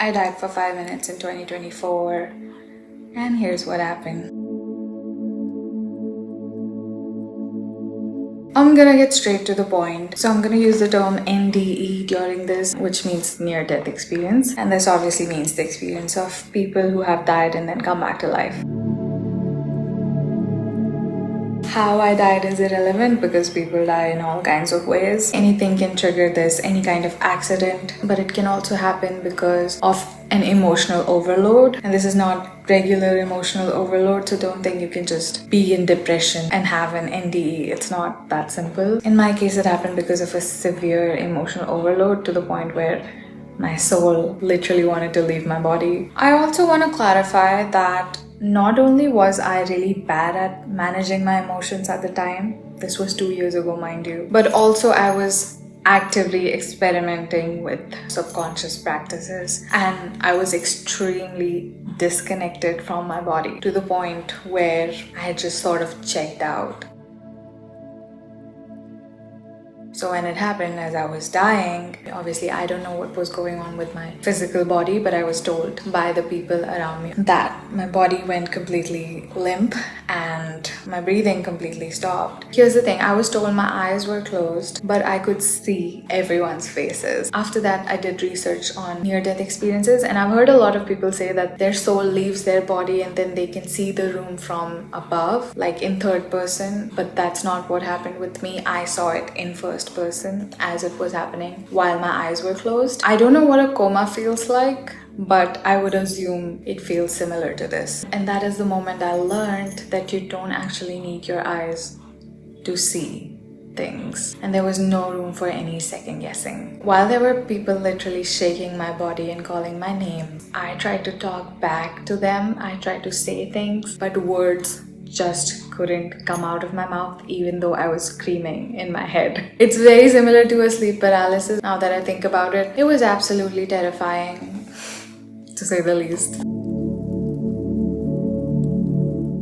I died for 5 minutes in 2024, and here's what happened. I'm gonna get straight to the point. So I'm gonna use the term NDE during this, which means near-death experience. And this obviously means the experience of people who have died and then come back to life. How I died is irrelevant because people die in all kinds of ways. Anything can trigger this, any kind of accident, but it can also happen because of an emotional overload. And this is not regular emotional overload, so don't think you can just be in depression and have an NDE. It's not that simple. In my case, it happened because of a severe emotional overload to the point where my soul literally wanted to leave my body. I also want to clarify that not only was I really bad at managing my emotions at the time, this was 2 years ago, mind you, but also I was actively experimenting with subconscious practices and I was extremely disconnected from my body to the point where I had just sort of checked out. So when it happened as I was dying, obviously I don't know what was going on with my physical body, but I was told by the people around me that my body went completely limp and my breathing completely stopped. Here's the thing, I was told my eyes were closed, but I could see everyone's faces. After that, I did research on near-death experiences and I've heard a lot of people say that their soul leaves their body and then they can see the room from above, like in third person, but that's not what happened with me. I saw it in first person as it was happening while my eyes were closed. I don't know what a coma feels like, but I would assume it feels similar to this. And that is the moment I learned that you don't actually need your eyes to see things. And there was no room for any second guessing. While there were people literally shaking my body and calling my name, I tried to talk back to them. I tried to say things, but words just couldn't come out of my mouth even though I was screaming in my head. It's very similar to a sleep paralysis now that I think about it. It was absolutely terrifying, to say the least.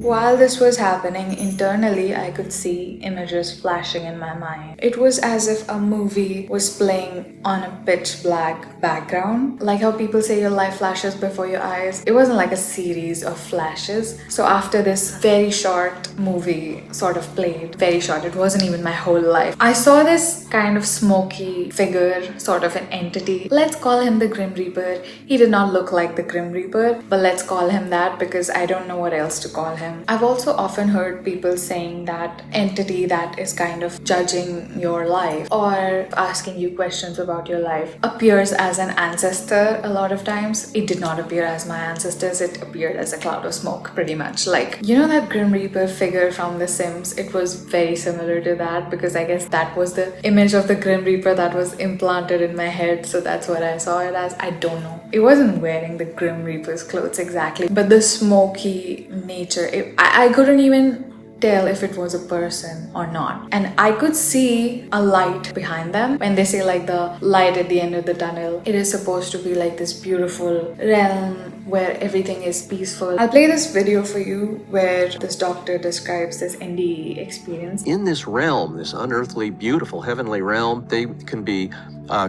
While this was happening, internally I could see images flashing in my mind. It was as if a movie was playing on a pitch black background. Like how people say your life flashes before your eyes. It wasn't like a series of flashes. So after this very short movie sort of played, very short, it wasn't even my whole life, I saw this kind of smoky figure, sort of an entity. Let's call him the Grim Reaper. He did not look like the Grim Reaper, but let's call him that because I don't know what else to call him. I've also often heard people saying that entity that is kind of judging your life or asking you questions about your life appears as an ancestor a lot of times. It did not appear as my ancestors, it appeared as a cloud of smoke pretty much. Like, you know that Grim Reaper figure from The Sims? It was very similar to that because I guess that was the image of the Grim Reaper that was implanted in my head, so that's what I saw it as. I don't know. It wasn't wearing the Grim Reaper's clothes exactly, but the smoky nature, I couldn't even tell if it was a person or not. And I could see a light behind them. When they say like the light at the end of the tunnel, it is supposed to be like this beautiful realm where everything is peaceful. I'll play this video for you where this doctor describes this NDE experience. In this realm, this unearthly, beautiful, heavenly realm, they can be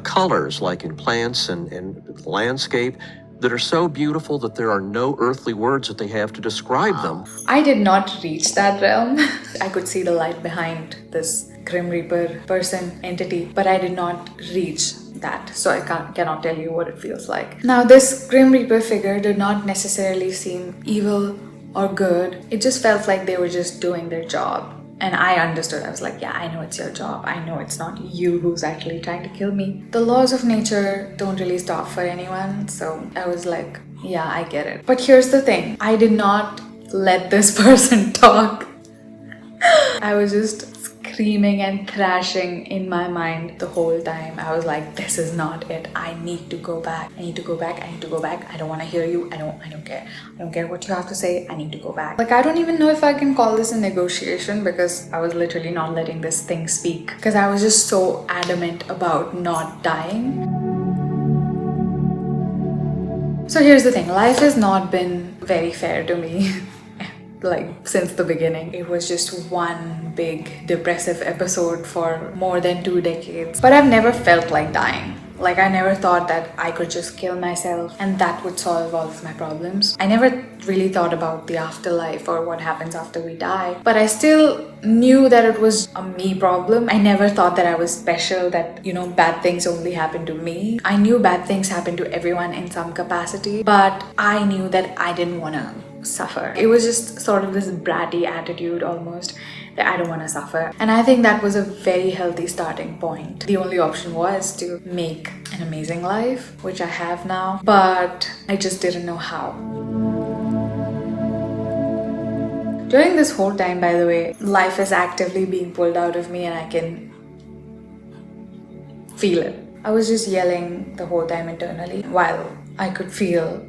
colors like in plants and landscape that are so beautiful that there are no earthly words that they have to describe them. I did not reach that realm. I could see the light behind this Grim Reaper person, entity, but I did not reach that, so I cannot tell you what it feels like. Now, this Grim Reaper figure did not necessarily seem evil or good. It just felt like they were just doing their job. And I understood. I was like, yeah, I know it's your job. I know it's not you who's actually trying to kill me. The laws of nature don't really stop for anyone. So I was like, yeah, I get it. But here's the thing. I did not let this person talk. I was just screaming and thrashing in my mind the whole time. I was like, this is not it. I need to go back. I need to go back. I need to go back. I don't want to hear you. I don't care. I don't care what you have to say. I need to go back. Like, I don't even know if I can call this a negotiation because I was literally not letting this thing speak because I was just so adamant about not dying. So here's the thing. Life has not been very fair to me. Like, since the beginning. It was just one big depressive episode for more than 2 decades. But I've never felt like dying. Like, I never thought that I could just kill myself and that would solve all of my problems. I never really thought about the afterlife or what happens after we die. But I still knew that it was a me problem. I never thought that I was special, that, bad things only happen to me. I knew bad things happen to everyone in some capacity, but I knew that I didn't want to suffer. It was just sort of this bratty attitude almost, that I don't want to suffer. And I think that was a very healthy starting point. The only option was to make an amazing life, which I have now, but I just didn't know how. During this whole time, by the way, life is actively being pulled out of me and I can feel it. I was just yelling the whole time internally while I could feel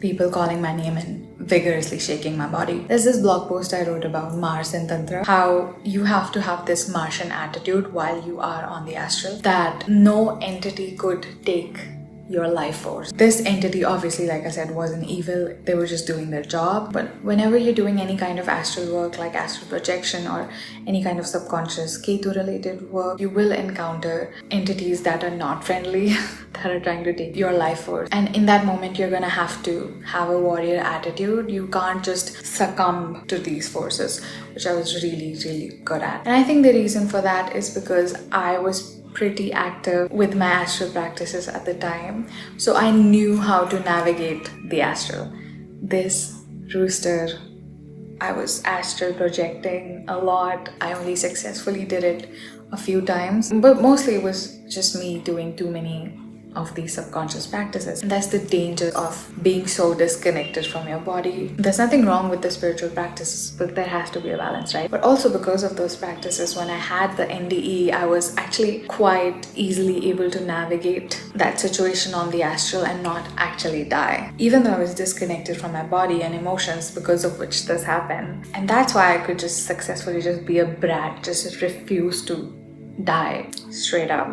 people calling my name and vigorously shaking my body. There's this blog post I wrote about Mars and Tantra, how you have to have this Martian attitude while you are on the astral, that no entity could take your life force. This entity, obviously, like I said, wasn't evil. They were just doing their job. But whenever you're doing any kind of astral work, like astral projection or any kind of subconscious Ketu related work, you will encounter entities that are not friendly, that are trying to take your life force. And in that moment, you're gonna have to have a warrior attitude. You can't just succumb to these forces, which I was really, really good at. And I think the reason for that is because I was pretty active with my astral practices at the time, so I knew how to navigate the astral. This rooster, I was astral projecting a lot. I only successfully did it a few times, but mostly it was just me doing too many of these subconscious practices. And that's the danger of being so disconnected from your body. There's nothing wrong with the spiritual practices, but there has to be a balance, right? But also because of those practices, when I had the NDE, I was actually quite easily able to navigate that situation on the astral and not actually die, even though I was disconnected from my body and emotions, because of which this happened. And that's why I could just successfully just be a brat, just refuse to die straight up.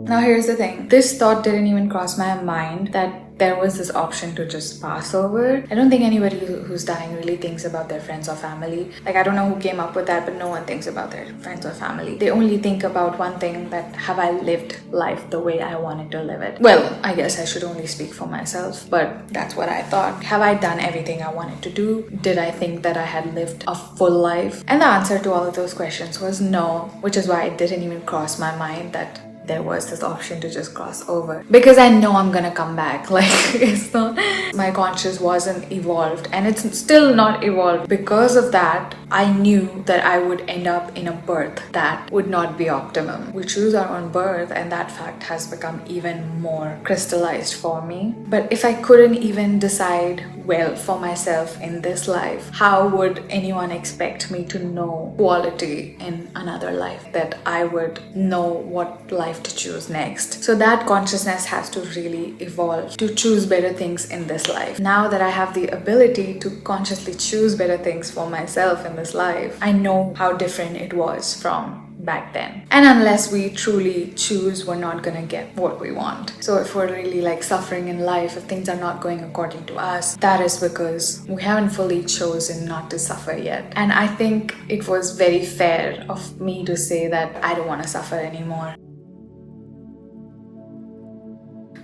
Now here's the thing, this thought didn't even cross my mind that there was this option to just pass over. I don't think anybody who's dying really thinks about their friends or family. Like, I don't know who came up with that, but no one thinks about their friends or family. They only think about one thing, that have I lived life the way I wanted to live it? Well, I guess I should only speak for myself, but that's what I thought. Have I done everything I wanted to do? Did I think that I had lived a full life? And the answer to all of those questions was no, which is why it didn't even cross my mind that there was this option to just cross over, because I know I'm gonna come back. Like, it's not, my conscious wasn't evolved and it's still not evolved. Because of that, I knew that I would end up in a birth that would not be optimum. We choose our own birth, and that fact has become even more crystallized for me. But if I couldn't even decide well for myself in this life, how would anyone expect me to know quality in another life, that I would know what life to choose next? So that consciousness has to really evolve to choose better things in this life. Now that I have the ability to consciously choose better things for myself in this life, I know how different it was from back then. And unless we truly choose, we're not gonna get what we want. So if we're really like suffering in life, if things are not going according to us, that is because we haven't fully chosen not to suffer yet. And I think it was very fair of me to say that I don't want to suffer anymore.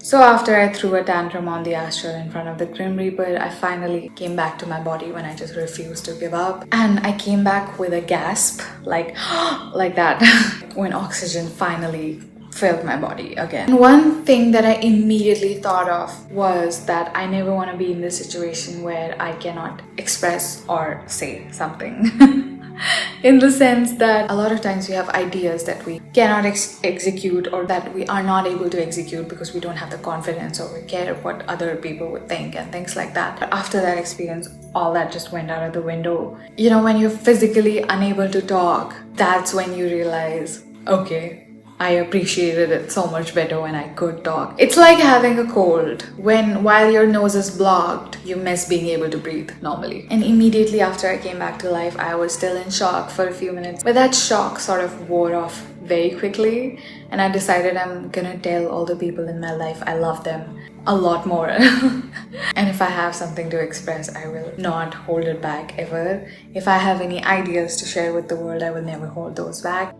So after I threw a tantrum on the astral in front of the Grim Reaper, I finally came back to my body when I just refused to give up. And I came back with a gasp, like that, when oxygen finally filled my body again. And one thing that I immediately thought of was that I never want to be in this situation where I cannot express or say something. In the sense that a lot of times we have ideas that we cannot execute, or that we are not able to execute because we don't have the confidence or we care what other people would think and things like that. But after that experience, all that just went out of the window. You know, when you're physically unable to talk, that's when you realize, okay, I appreciated it so much better when I could talk. It's like having a cold. While your nose is blocked, you miss being able to breathe normally. And immediately after I came back to life, I was still in shock for a few minutes. But that shock sort of wore off very quickly. And I decided I'm gonna tell all the people in my life I love them a lot more. And if I have something to express, I will not hold it back ever. If I have any ideas to share with the world, I will never hold those back.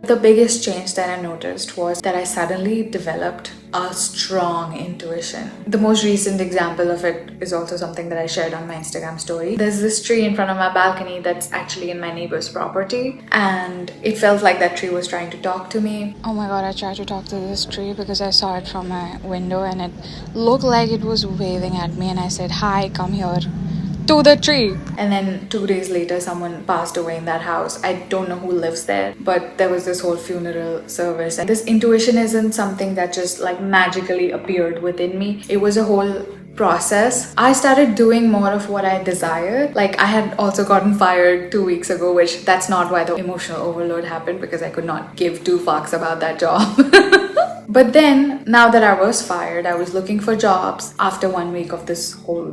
The biggest change that I noticed was that I suddenly developed a strong intuition. The most recent example of it is also something that I shared on my Instagram story. There's this tree in front of my balcony that's actually in my neighbor's property, and it felt like that tree was trying to talk to me. Oh my god, I tried to talk to this tree because I saw it from my window and it looked like it was waving at me, and I said, "Hi, come here." To the tree. And then 2 days later, someone passed away in that house. I don't know who lives there, but there was this whole funeral service. And this intuition isn't something that just like magically appeared within me. It was a whole process. I started doing more of what I desired. Like, I had also gotten fired 2 weeks ago, which that's not why the emotional overload happened, because I could not give two fucks about that job. But then, now that I was fired, I was looking for jobs after 1 week of this whole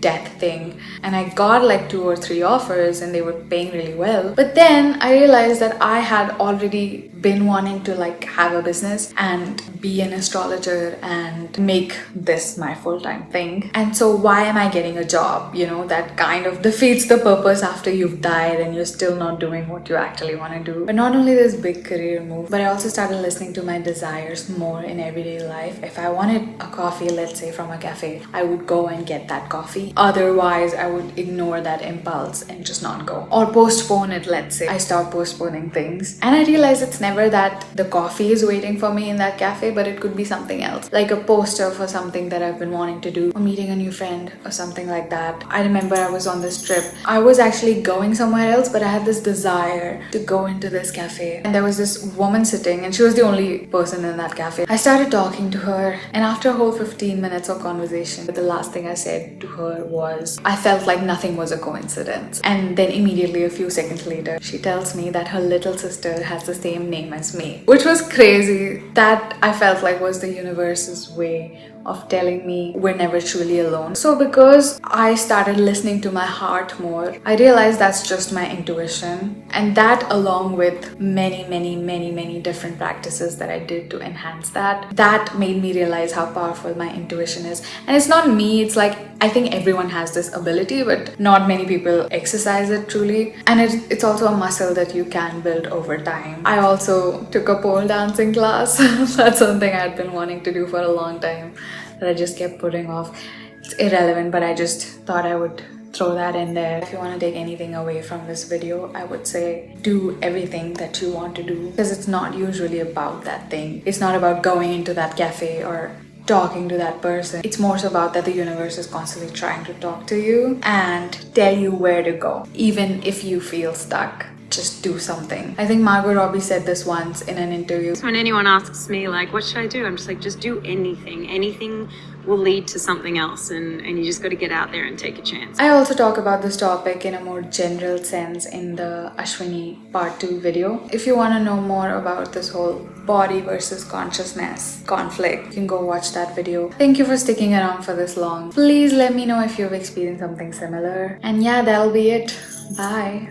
death thing. And I got like 2 or 3 offers and they were paying really well. But then I realized that I had already been wanting to like have a business and be an astrologer and make this my full-time thing. And so why am I getting a job? You know, that kind of defeats the purpose after you've died and you're still not doing what you actually want to do. But not only this big career move, but I also started listening to my desires more in everyday life. If I wanted a coffee, let's say from a cafe, I would go and get that coffee. Otherwise, I would ignore that impulse and just not go. Or postpone it, let's say. I stopped postponing things. And I realized it's never that the coffee is waiting for me in that cafe, but it could be something else. Like a poster for something that I've been wanting to do, or meeting a new friend or something like that. I remember I was on this trip. I was actually going somewhere else, but I had this desire to go into this cafe. And there was this woman sitting and she was the only person in that cafe. I started talking to her, and after a whole 15 minutes of conversation, the last thing I said to her was, I felt like nothing was a coincidence. And then immediately a few seconds later, she tells me that her little sister has the same name as me, which was crazy. That I felt like was the universe's way of telling me we're never truly alone. So because I started listening to my heart more, I realized that's just my intuition. And that, along with many different practices that I did to enhance that made me realize how powerful my intuition is. And it's not me, it's like, I think everyone has this ability, but not many people exercise it truly. And it's also a muscle that you can build over time. I also took a pole dancing class. That's something I'd been wanting to do for a long time that I just kept putting off. It's irrelevant, but I just thought I would throw that in there. If you want to take anything away from this video, I would say do everything that you want to do, because it's not usually about that thing. It's not about going into that cafe or talking to that person. It's more so about that the universe is constantly trying to talk to you and tell you where to go. Even if you feel stuck, just do something. I think Margot Robbie said this once in an interview. When anyone asks me like, what should I do? I'm just like, just do anything. Anything will lead to something else, and you just got to get out there and take a chance. I also talk about this topic in a more general sense in the Ashwini part 2 video. If you want to know more about this whole body versus consciousness conflict, you can go watch that video. Thank you for sticking around for this long. Please let me know if you've experienced something similar. And yeah, that'll be it. Bye.